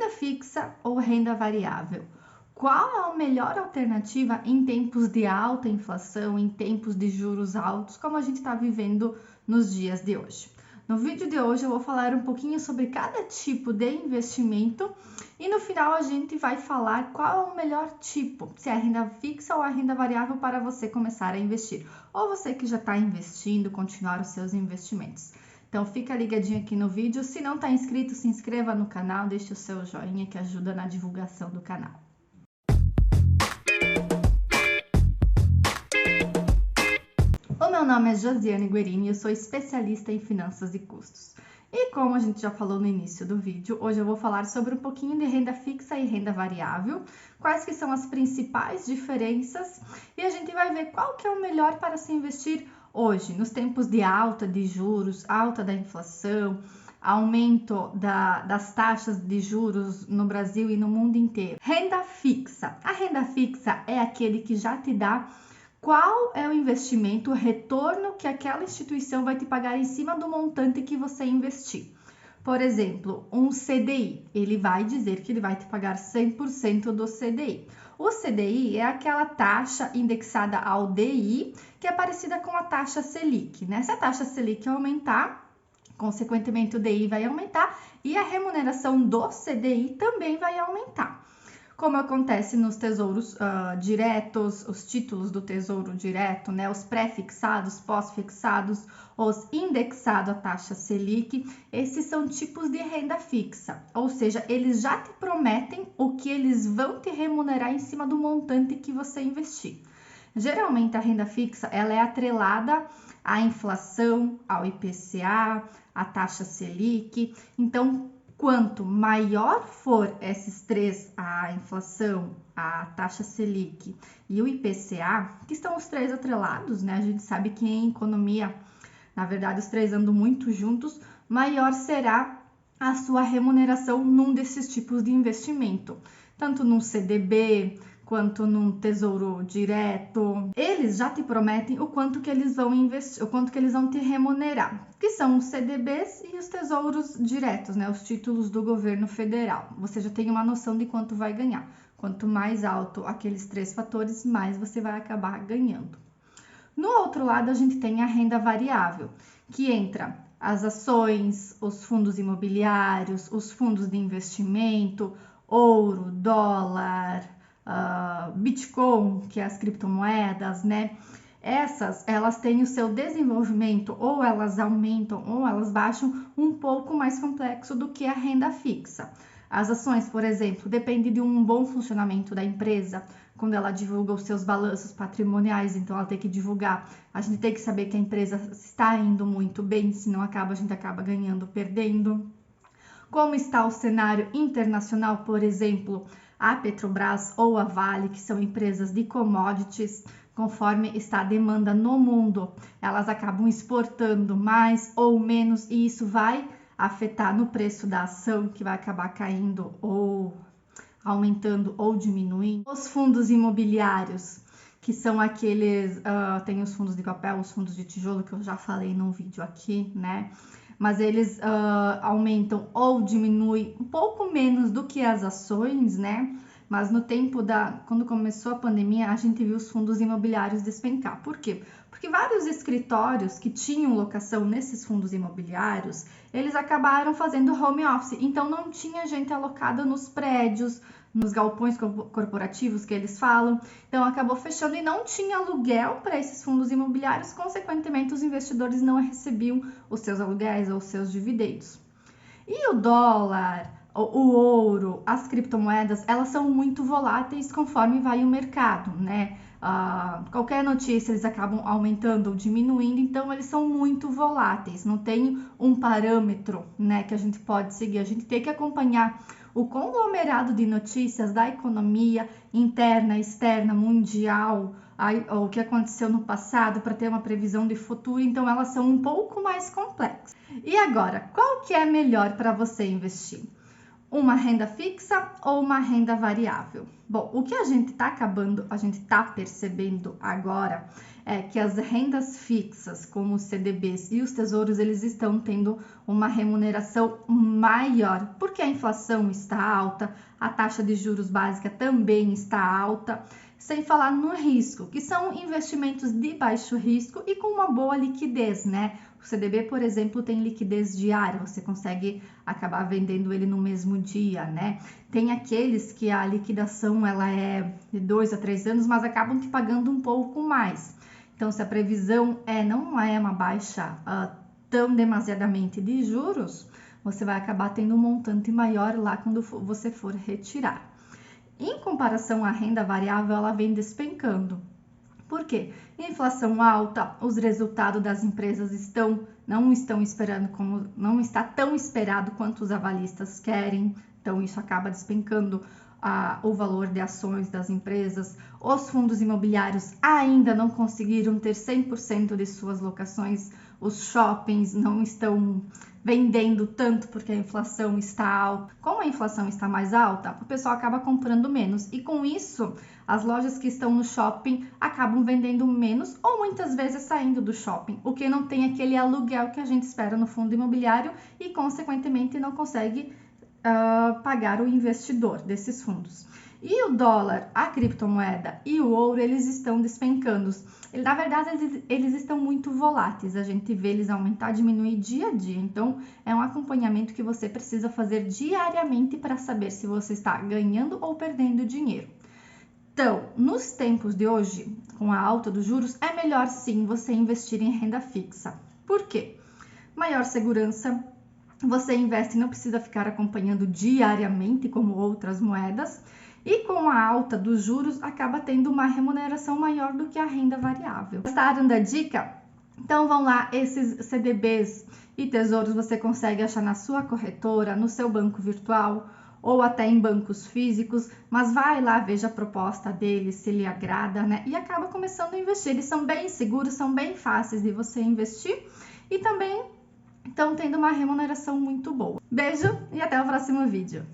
renda fixa ou renda variável? Qual é a melhor alternativa em tempos de alta inflação, em tempos de juros altos, como a gente está vivendo nos dias de hoje? No vídeo de hoje eu vou falar um pouquinho sobre cada tipo de investimento e no final a gente vai falar qual é o melhor tipo, se é a renda fixa ou a renda variável para você começar a investir, ou você que já está investindo, continuar os seus investimentos. Então fica ligadinho aqui no vídeo, se não está inscrito, se inscreva no canal, deixe o seu joinha que ajuda na divulgação do canal. O meu nome é Josiane Guerini e eu sou especialista em finanças e custos. E como a gente já falou no início do vídeo, hoje eu vou falar sobre um pouquinho de renda fixa e renda variável, quais que são as principais diferenças e a gente vai ver qual que é o melhor para se investir hoje, nos tempos de alta de juros, alta da inflação, aumento das taxas de juros no Brasil e no mundo inteiro. Renda fixa. A renda fixa é aquele que já te dá qual é o investimento, o retorno que aquela instituição vai te pagar em cima do montante que você investir. Por exemplo, um CDI, ele vai dizer que ele vai te pagar 100% do CDI. O CDI é aquela taxa indexada ao DI, que é parecida com a taxa Selic, né? Se a taxa Selic aumentar, consequentemente o DI vai aumentar e a remuneração do CDI também vai aumentar. Como acontece nos tesouros diretos, os títulos do tesouro direto, né, os pré-fixados, pós-fixados, os indexados à taxa Selic, esses são tipos de renda fixa, ou seja, eles já te prometem o que eles vão te remunerar em cima do montante que você investir. Geralmente a renda fixa ela é atrelada à inflação, ao IPCA, à taxa Selic, então quanto maior for esses três, a inflação, a taxa Selic e o IPCA, que estão os três atrelados, né? A gente sabe que em economia, na verdade, os três andam muito juntos, maior será a sua remuneração num desses tipos de investimento, tanto num CDB quanto num tesouro direto. Eles já te prometem o quanto que eles vão investir, o quanto que eles vão te remunerar, que são os CDBs e os tesouros diretos, né, os títulos do governo federal. Você já tem uma noção de quanto vai ganhar. Quanto mais alto aqueles três fatores, mais você vai acabar ganhando. No outro lado, a gente tem a renda variável, que entra as ações, os fundos imobiliários, os fundos de investimento, ouro, dólar, Bitcoin, que é as criptomoedas, né? Elas têm o seu desenvolvimento, ou elas aumentam ou elas baixam, um pouco mais complexo do que a renda fixa. As ações, por exemplo, dependem de um bom funcionamento da empresa, quando ela divulga os seus balanços patrimoniais, então ela tem que divulgar, a gente tem que saber que a empresa está indo muito bem, senão a gente acaba ganhando ou perdendo. Como está o cenário internacional, por exemplo, a Petrobras ou a Vale, que são empresas de commodities, conforme está a demanda no mundo, elas acabam exportando mais ou menos e isso vai afetar no preço da ação, que vai acabar caindo ou aumentando ou diminuindo. Os fundos imobiliários, que são aqueles, tem os fundos de papel, os fundos de tijolo, que eu já falei num vídeo aqui, né? Mas eles aumentam ou diminuem um pouco menos do que as ações, né? Mas no tempo quando começou a pandemia, a gente viu os fundos imobiliários despencar. Por quê? Porque vários escritórios que tinham locação nesses fundos imobiliários, eles acabaram fazendo home office. Então, não tinha gente alocada nos prédios, nos galpões corporativos que eles falam. Então, acabou fechando e não tinha aluguel para esses fundos imobiliários. Consequentemente, os investidores não recebiam os seus aluguéis ou os seus dividendos. E o dólar, o ouro, as criptomoedas, elas são muito voláteis conforme vai o mercado, né? Qualquer notícia eles acabam aumentando ou diminuindo, então eles são muito voláteis, não tem um parâmetro, né, que a gente pode seguir, a gente tem que acompanhar o conglomerado de notícias da economia interna, externa, mundial, o que aconteceu no passado para ter uma previsão de futuro, então elas são um pouco mais complexas. E agora, qual que é melhor para você investir? uma renda fixa ou uma renda variável? Bom, o que a gente tá percebendo agora é que as rendas fixas, como os CDBs e os tesouros, eles estão tendo uma remuneração maior, porque a inflação está alta, a taxa de juros básica também está alta, sem falar no risco, que são investimentos de baixo risco e com uma boa liquidez, né? O CDB, por exemplo, tem liquidez diária, você consegue acabar vendendo ele no mesmo dia, né? Tem aqueles que a liquidação ela é de 2 a 3 anos, mas acabam te pagando um pouco mais. Então, se a previsão não é uma baixa tão demasiadamente de juros, você vai acabar tendo um montante maior lá quando você for retirar. Em comparação à renda variável, ela vem despencando. Por quê? Inflação alta, os resultados das empresas não estão esperando não está tão esperado quanto os avalistas querem, então isso acaba despencando o valor de ações das empresas. Os fundos imobiliários ainda não conseguiram ter 100% de suas locações, os shoppings não estão vendendo tanto porque a inflação está alta. Como a inflação está mais alta, o pessoal acaba comprando menos e com isso as lojas que estão no shopping acabam vendendo menos ou muitas vezes saindo do shopping, o que não tem aquele aluguel que a gente espera no fundo imobiliário e consequentemente não consegue pagar o investidor desses fundos. E o dólar, a criptomoeda e o ouro, eles estão despencando. Na verdade, eles estão muito voláteis. A gente vê eles aumentar, diminuir dia a dia. Então, é um acompanhamento que você precisa fazer diariamente para saber se você está ganhando ou perdendo dinheiro. Então, nos tempos de hoje, com a alta dos juros, é melhor sim você investir em renda fixa. Por quê? Maior segurança. Você investe e não precisa ficar acompanhando diariamente como outras moedas. E com a alta dos juros, acaba tendo uma remuneração maior do que a renda variável. Gostaram da dica? Então vão lá, esses CDBs e tesouros você consegue achar na sua corretora, no seu banco virtual ou até em bancos físicos, mas vai lá, veja a proposta deles, se lhe agrada, né? E acaba começando a investir. Eles são bem seguros, são bem fáceis de você investir e também estão tendo uma remuneração muito boa. Beijo e até o próximo vídeo.